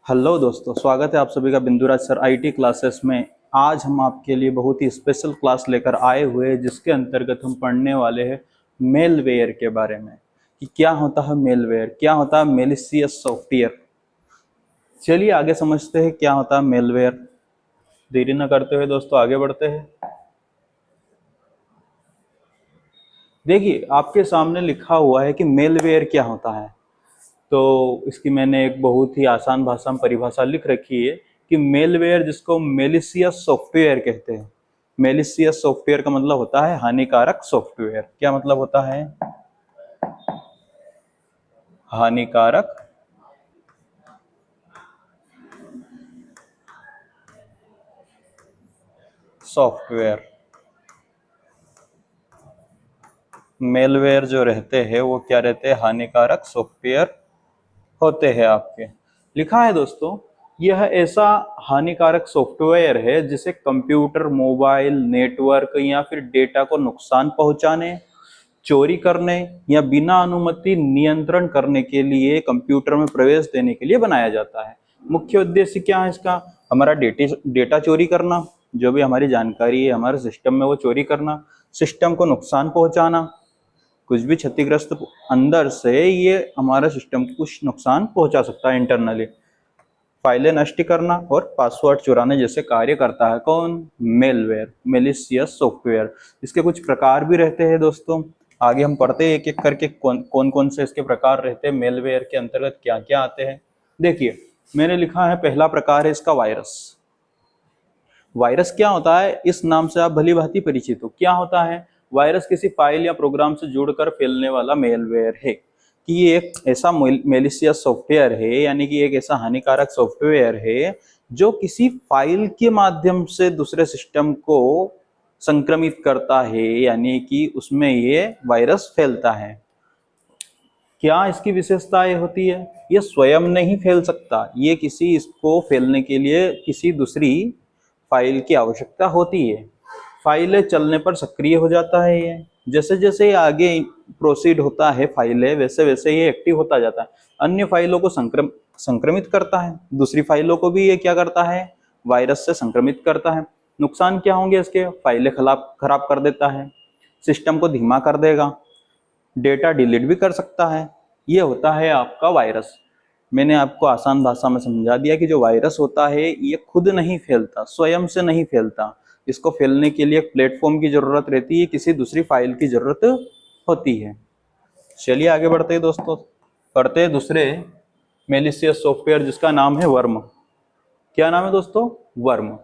Hello दोस्तों, स्वागत है आप सभी का बिंदुराज सर आईटी क्लासेस में। आज हम आपके लिए बहुत ही स्पेशल क्लास लेकर आए हुए हैं, जिसके अंतर्गत हम पढ़ने वाले हैं मेलवेयर के बारे में कि क्या होता है मेलवेयर, क्या होता है मेलिशियस सॉफ्टवेयर। चलिए आगे समझते हैं क्या होता है मेलवेयर। देरी न करते हुए दोस्तों आगे बढ़ते हैं। देखिए आपके सामने लिखा हुआ है कि मेलवेयर क्या होता है। तो इसकी मैंने एक बहुत ही आसान भाषा में परिभाषा लिख रखी है कि मेलवेयर, जिसको मेलिशियस सॉफ्टवेयर कहते हैं। मेलिशियस सॉफ्टवेयर का मतलब होता है हानिकारक सॉफ्टवेयर। क्या मतलब होता है? हानिकारक सॉफ्टवेयर। मेलवेयर जो रहते हैं वो क्या रहते हैं? हानिकारक सॉफ्टवेयर होते हैं आपके। लिखा है दोस्तों, यह ऐसा हानिकारक सॉफ्टवेयर है जिसे कंप्यूटर, मोबाइल, नेटवर्क या फिर डेटा को नुकसान पहुंचाने, चोरी करने या बिना अनुमति नियंत्रण करने के लिए कंप्यूटर में प्रवेश देने के लिए बनाया जाता है। मुख्य उद्देश्य क्या है इसका? हमारा डेटा चोरी करना, जो भी हमारी जानकारी है हमारे सिस्टम में वो चोरी करना, सिस्टम को नुकसान पहुंचाना, कुछ भी क्षतिग्रस्त अंदर से ये हमारे सिस्टम को कुछ नुकसान पहुंचा सकता है इंटरनली, फाइलें नष्ट करना और पासवर्ड चुराने जैसे कार्य करता है। कौन? Malware, malicious software. इसके कुछ प्रकार भी रहते हैं दोस्तों। आगे हम पढ़ते हैं एक एक करके कौन कौन से इसके प्रकार रहते हैं, मेलवेयर के अंतर्गत क्या क्या आते हैं। देखिए मैंने लिखा है, पहला प्रकार है इसका वायरस। वायरस क्या होता है, इस नाम से आप भली भांति परिचित हो। क्या होता है? वायरस किसी फाइल या प्रोग्राम से जुड़कर फैलने वाला मेलवेयर है कि ये एक ऐसा मेलिशियस सॉफ्टवेयर है, यानी कि एक ऐसा हानिकारक सॉफ्टवेयर है जो किसी फाइल के माध्यम से दूसरे सिस्टम को संक्रमित करता है, यानी कि उसमें ये वायरस फैलता है। क्या इसकी विशेषताएं होती है? ये स्वयं नहीं फैल सकता, ये किसी इसको फैलने के लिए किसी दूसरी फाइल की आवश्यकता होती है। फाइलें चलने पर सक्रिय हो जाता है ये। जैसे जैसे ये आगे प्रोसीड होता है फाइलें, वैसे वैसे ये एक्टिव होता जाता है। अन्य फाइलों को संक्रमित करता है, दूसरी फाइलों को भी ये क्या करता है? वायरस से संक्रमित करता है। नुकसान क्या होंगे इसके? फाइलें खराब कर देता है, सिस्टम को धीमा कर देगा, डेटा डिलीट भी कर सकता है। ये होता है आपका वायरस। मैंने आपको आसान भाषा में समझा दिया कि जो वायरस होता है ये खुद नहीं फैलता, स्वयं से नहीं फैलता। इसको फैलने के लिए एक प्लेटफॉर्म की जरूरत रहती है, किसी दूसरी फाइल की जरूरत होती है। चलिए आगे बढ़ते हैं दोस्तों, पढ़ते हैं दूसरे मेलिशियस सॉफ्टवेयर जिसका नाम है वर्म। क्या नाम है दोस्तों? वर्म।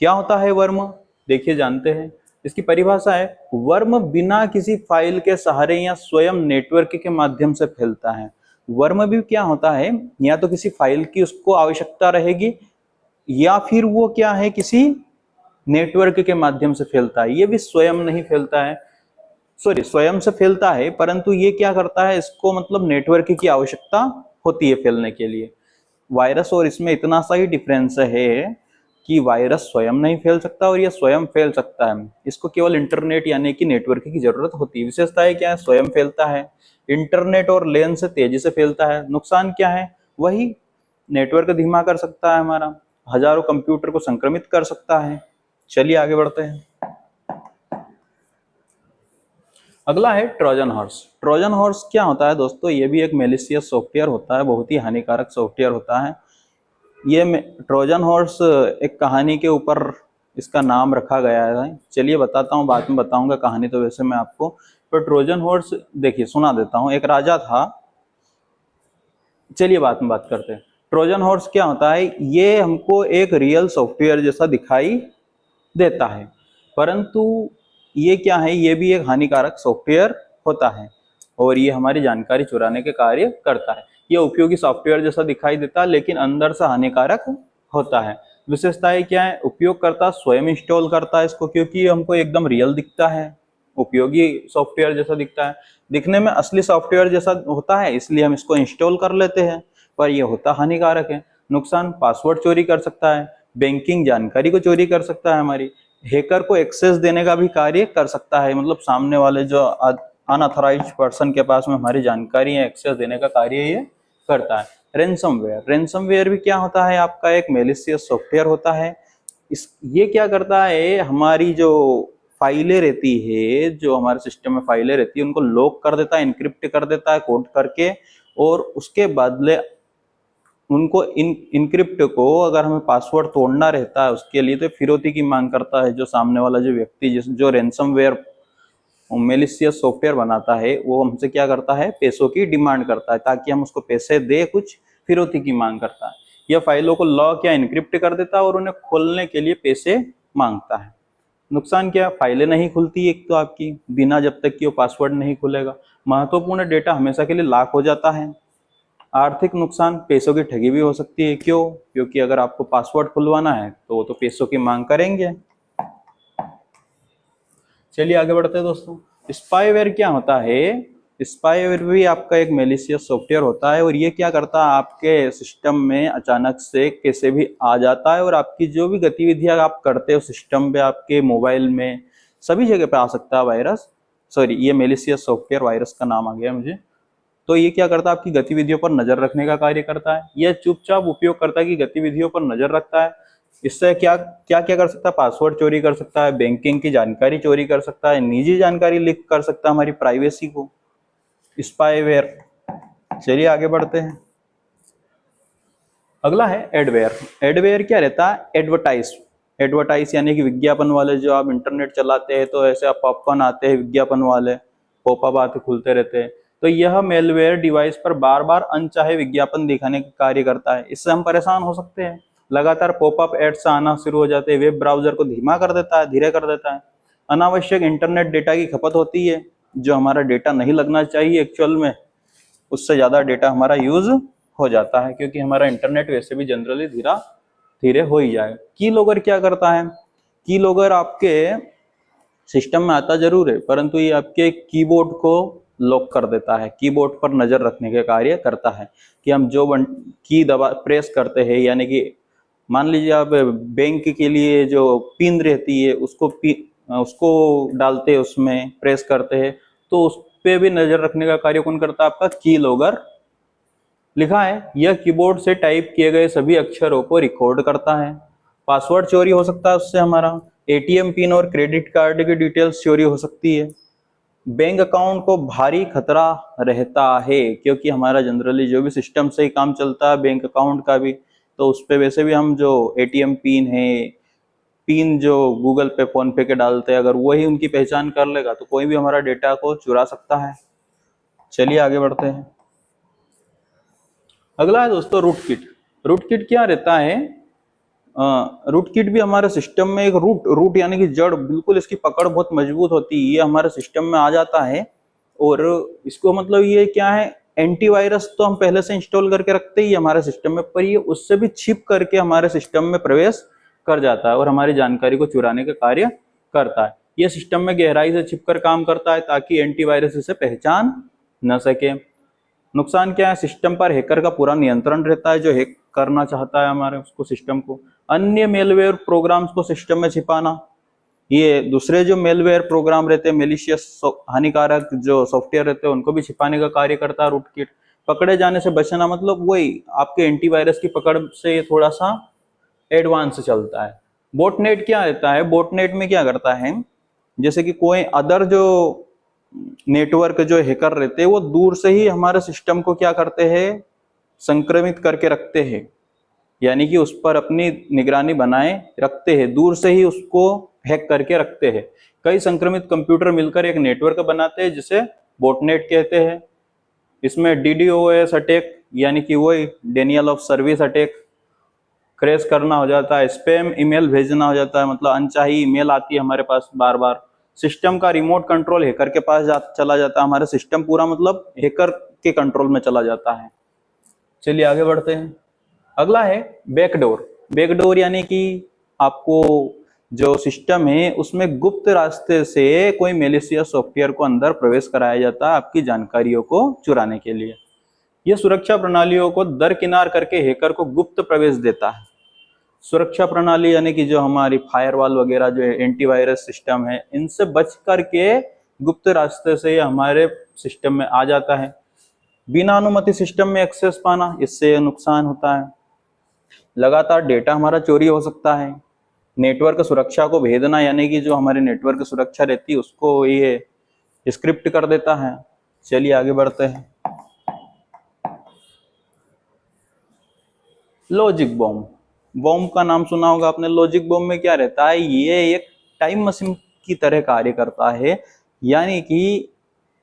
क्या होता है वर्म? देखिए जानते हैं। इसकी परिभाषा है, वर्म बिना किसी फाइल के सहारे या स्वयं नेटवर्क के माध्यम से फैलता है। वर्म भी क्या होता है, या तो किसी फाइल की उसको आवश्यकता रहेगी या फिर वो क्या है, किसी नेटवर्क के माध्यम से फैलता है। ये भी स्वयं नहीं फैलता है, सॉरी स्वयं से फैलता है, परंतु ये क्या करता है, इसको मतलब नेटवर्क की आवश्यकता होती है फैलने के लिए। वायरस और इसमें इतना सा ही डिफरेंस है कि वायरस स्वयं नहीं फैल सकता और ये स्वयं फैल सकता है। इसको केवल इंटरनेट यानी कि नेटवर्क की जरूरत होती है। विशेषताएं क्या है? स्वयं फैलता है, इंटरनेट और लेन से तेजी से फैलता है। नुकसान क्या है? वही, नेटवर्क धीमा कर सकता है हमारा, हजारों कंप्यूटर को संक्रमित कर सकता है। चलिए आगे बढ़ते हैं। अगला है ट्रोजन हॉर्स। ट्रोजन हॉर्स क्या होता है दोस्तों? ये भी एक मेलिशियस सॉफ्टवेयर होता है, बहुत ही हानिकारक सॉफ्टवेयर होता है। ये ट्रोजन हॉर्स एक कहानी के ऊपर इसका नाम रखा गया है। चलिए बताता हूँ, बाद में बताऊंगा कहानी तो वैसे मैं आपको। पर ट्रोजन हॉर्स देखिए सुना देता हूँ। एक राजा था, चलिए बाद में बात करते हैं। ट्रोजन हॉर्स क्या होता है? ये हमको एक रियल सॉफ्टवेयर जैसा दिखाई देता है, परंतु ये क्या है, ये भी एक हानिकारक सॉफ्टवेयर होता है और ये हमारी जानकारी चुराने के कार्य करता है। ये उपयोगी सॉफ्टवेयर जैसा दिखाई देता है लेकिन अंदर से हानिकारक होता है। विशेषताएं क्या है? उपयोगकर्ता स्वयं इंस्टॉल करता है इसको, क्योंकि ये हमको एकदम रियल दिखता है, उपयोगी सॉफ्टवेयर जैसा दिखता है, दिखने में असली सॉफ्टवेयर जैसा होता है, इसलिए हम इसको इंस्टॉल कर लेते हैं, पर यह होता हानिकारक है। नुकसान, पासवर्ड चोरी कर सकता है, बैंकिंग जानकारी को चोरी कर सकता है हमारी, हैकर को एक्सेस देने का भी कार्य कर सकता है, मतलब सामने वाले जो अनऑथराइज्ड पर्सन के पास में हमारी जानकारी है एक्सेस देने का कार्य ये करता है। रेंसमवेयर भी क्या होता है, आपका एक मेलिशियस सॉफ्टवेयर होता है। ये क्या करता है, हमारी जो फाइलें रहती है, जो हमारे सिस्टम में फाइलें रहती है, उनको लॉक कर देता है, इनक्रिप्ट कर देता है कोड करके, और उसके बदले उनको इनक्रिप्ट को अगर हमें पासवर्ड तोड़ना रहता है उसके लिए, तो फिरौती की मांग करता है। जो सामने वाला जो व्यक्ति जो रैंसमवेयर मेलिशियस सॉफ्टवेयर बनाता है, वो हमसे क्या करता है, पैसों की डिमांड करता है, ताकि हम उसको पैसे दे, कुछ फिरौती की मांग करता है। यह फाइलों को लॉक या इनक्रिप्ट कर देता है और उन्हें खोलने के लिए पैसे मांगता है। नुकसान क्या, फाइलें नहीं खुलती एक तो आपकी, बिना जब तक कि वो पासवर्ड नहीं खुलेगा। महत्वपूर्ण डेटा हमेशा के लिए लॉक हो जाता है। आर्थिक नुकसान, पैसों की ठगी भी हो सकती है। क्यों? क्योंकि अगर आपको पासवर्ड खुलवाना है तो वो तो पैसों की मांग करेंगे। चलिए आगे बढ़ते हैं दोस्तों। स्पाईवेयर क्या होता है? स्पाईवेयर भी आपका एक मेलिशियस सॉफ्टवेयर होता है, और ये क्या करता है, आपके सिस्टम में अचानक से कैसे भी आ जाता है, और आपकी जो भी गतिविधियां आप करते हो सिस्टम पे, आपके मोबाइल में, सभी जगह पे आ सकता है वायरस। सॉरी, ये मेलिशियस सॉफ्टवेयर, वायरस का नाम आ गया मुझे। तो ये क्या करता है, आपकी गतिविधियों पर नजर रखने का कार्य करता है। यह चुपचाप उपयोगकर्ता की गतिविधियों पर नजर रखता है। इससे क्या क्या क्या कर सकता है, पासवर्ड चोरी कर सकता है, बैंकिंग की जानकारी चोरी कर सकता है, निजी जानकारी लीक कर सकता है, हमारी प्राइवेसी को, स्पाईवेयर। चलिए आगे बढ़ते हैं। अगला है एडवेयर। एडवेयर क्या रहता है, एडवर्टाइज यानी कि विज्ञापन वाले। जो आप इंटरनेट चलाते हैं तो ऐसे आप पॉपकॉर्न आते हैं विज्ञापन वाले, पॉपअप आते खुलते रहते हैं, तो यह मेलवेयर डिवाइस पर बार बार अनचाहे विज्ञापन दिखाने का कार्य करता है। इससे हम परेशान हो सकते हैं। लगातार पॉपअप एड्स आना शुरू हो जाते हैं, वेब ब्राउजर को धीमा कर देता है, धीरे कर देता है। अनावश्यक इंटरनेट डेटा की खपत होती है, जो हमारा डेटा नहीं लगना चाहिए एक्चुअल में, उससे ज्यादा डेटा हमारा यूज हो जाता है, क्योंकि हमारा इंटरनेट वैसे भी जनरली धीरा धीरे हो ही जाएगा। की लॉगर क्या करता है? की लॉगर आपके सिस्टम में आता जरूर है, परंतु ये आपके कीबोर्ड को लॉक कर देता है, कीबोर्ड पर नजर रखने के कार्य करता है, कि हम जो की दबा प्रेस करते हैं, यानी कि मान लीजिए आप बैंक के लिए जो पिन रहती है उसको डालते हैं, उसमें प्रेस करते हैं, तो उस पे भी नजर रखने का कार्य कौन करता है? आपका की लॉगर। लिखा है, यह कीबोर्ड से टाइप किए गए सभी अक्षरों को रिकॉर्ड करता है। पासवर्ड चोरी हो सकता है उससे, हमारा एटीएम पिन और क्रेडिट कार्ड की डिटेल्स चोरी हो सकती है। बैंक अकाउंट को भारी खतरा रहता है, क्योंकि हमारा जनरली जो भी सिस्टम से ही काम चलता है, बैंक अकाउंट का भी, तो उस पे वैसे भी हम जो एटीएम पिन है, पिन जो गूगल पे, फोन पे के डालते हैं, अगर वही उनकी पहचान कर लेगा तो कोई भी हमारा डेटा को चुरा सकता है। चलिए आगे बढ़ते हैं। अगला है दोस्तों रूट किट। रूट किट क्या रहता है? रूट किट भी हमारे सिस्टम में एक रूट यानी कि जड़, बिल्कुल इसकी पकड़ बहुत मजबूत होती है, ये हमारे सिस्टम में आ जाता है। और इसको मतलब ये क्या है, एंटीवायरस तो हम पहले से इंस्टॉल करके रखते ही हमारे सिस्टम में, पर ये उससे भी छिप करके हमारे सिस्टम में प्रवेश कर जाता है और हमारी जानकारी को चुराने का कार्य करता है। ये सिस्टम में गहराई से छिपकर काम करता है, ताकि एंटीवायरस इसे पहचान न सके। नुकसान क्या है, सिस्टम पर हैकर का पूरा नियंत्रण रहता है, जो हैक करना चाहता है हमारे उसको, सिस्टम को। अन्य मेलवेयर प्रोग्राम्स को सिस्टम में छिपाना, ये दूसरे जो मेलवेयर प्रोग्राम रहते हैं, मेलिशियस हानिकारक जो सॉफ्टवेयर रहते हैं, उनको भी छिपाने का कार्य करता है रूट किट। पकड़े जाने से बचना, मतलब वही आपके एंटीवायरस की पकड़ से ये थोड़ा सा एडवांस चलता है। बोटनेट क्या रहता है? बोटनेट में क्या करता है, जैसे कि कोई अदर जो नेटवर्क जो हैकर रहते हैं, वो दूर से ही हमारे सिस्टम को क्या करते हैं, संक्रमित करके रखते हैं, यानी कि उस पर अपनी निगरानी बनाए रखते हैं, दूर से ही उसको हैक करके रखते हैं। कई संक्रमित कंप्यूटर मिलकर एक नेटवर्क बनाते हैं, जिसे बोटनेट कहते हैं। इसमें DDoS अटैक, यानी कि वही Daniel of service attack, crash करना हो जाता है, स्पैम ईमेल भेजना हो जाता है, मतलब अनचाही ईमेल आती है हमारे पास बार बार। सिस्टम का रिमोट कंट्रोल हैकर के पास चला जाता है, हमारा सिस्टम पूरा मतलब हैकर के कंट्रोल में चला जाता है। चलिए आगे बढ़ते हैं। अगला है बैकडोर। बैकडोर यानी कि आपको जो सिस्टम है उसमें गुप्त रास्ते से कोई मेलिशियस सॉफ्टवेयर को अंदर प्रवेश कराया जाता है, आपकी जानकारियों को चुराने के लिए। यह सुरक्षा प्रणालियों को दरकिनार करके हैकर को गुप्त प्रवेश देता है। सुरक्षा प्रणाली यानी कि जो हमारी फायरवॉल वगैरह जो है, एंटीवायरस सिस्टम है, इनसे बच करके गुप्त रास्ते से हमारे सिस्टम में आ जाता है। बिना अनुमति सिस्टम में एक्सेस पाना, इससे नुकसान होता है। लगातार डेटा हमारा चोरी हो सकता है। नेटवर्क सुरक्षा को भेदना, यानी कि जो हमारे नेटवर्क सुरक्षा रहती है उसको ये स्क्रिप्ट कर देता है। चलिए आगे बढ़ते हैं। लॉजिक बॉम्ब, बॉम्ब का नाम सुना होगा आपने। लॉजिक बॉम्ब में क्या रहता है, ये एक टाइम मशीन की तरह कार्य करता है, यानी कि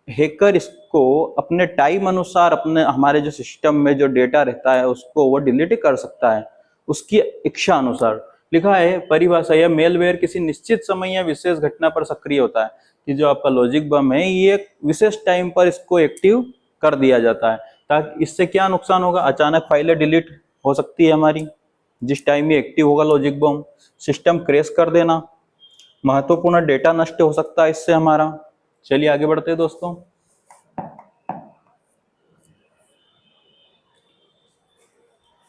हैकर इसको अपने टाइम अनुसार अपने हमारे जो सिस्टम में जो डेटा रहता है उसको वो डिलीट कर सकता है उसकी इच्छा अनुसार। लिखा है परिभाषा, यह मेलवेयर किसी निश्चित समय या विशेष घटना पर सक्रिय होता है, कि जो आपका लॉजिक बम है ये एक विशेष टाइम पर इसको एक्टिव कर दिया जाता है। ताकि इससे क्या नुकसान होगा, अचानक फाइलें डिलीट हो सकती है हमारी जिस टाइम ये एक्टिव होगा लॉजिक बम। सिस्टम क्रैश कर देना, महत्वपूर्ण डेटा नष्ट हो सकता है इससे हमारा। चलिए आगे बढ़ते हैं दोस्तों।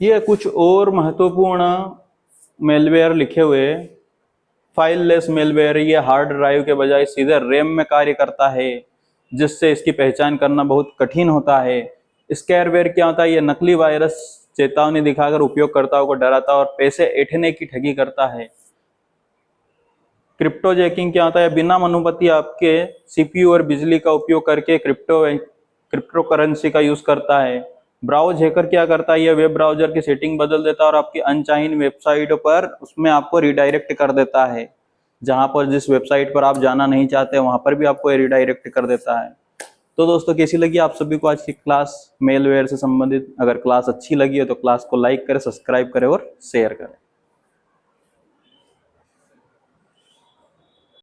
ये कुछ और महत्वपूर्ण मेलवेयर लिखे हुए। फाइललेस मेलवेयर, ये हार्ड ड्राइव के बजाय सीधे रैम में कार्य करता है, जिससे इसकी पहचान करना बहुत कठिन होता है। स्कैरवेयर क्या होता है, ये नकली वायरस चेतावनी दिखाकर उपयोगकर्ताओं को डराता है और पैसे ऐंठने की ठगी करता है। क्रिप्टो जैकिंग क्या होता है, बिना अनुमति आपके सीपीयू और बिजली का उपयोग करके क्रिप्टो करेंसी का यूज करता है। ब्राउज हैकर क्या करता है, यह वेब ब्राउजर की सेटिंग बदल देता है और आपकी अनचाही वेबसाइट पर उसमें आपको रिडायरेक्ट कर देता है। जहां पर जिस वेबसाइट पर आप जाना नहीं चाहते वहां पर भी आपको रिडायरेक्ट कर देता है। तो दोस्तों कैसी लगी आप सभी को आज की क्लास मेलवेयर से संबंधित? अगर क्लास अच्छी लगी हो तो क्लास को लाइक करें, सब्सक्राइब करें और शेयर करें।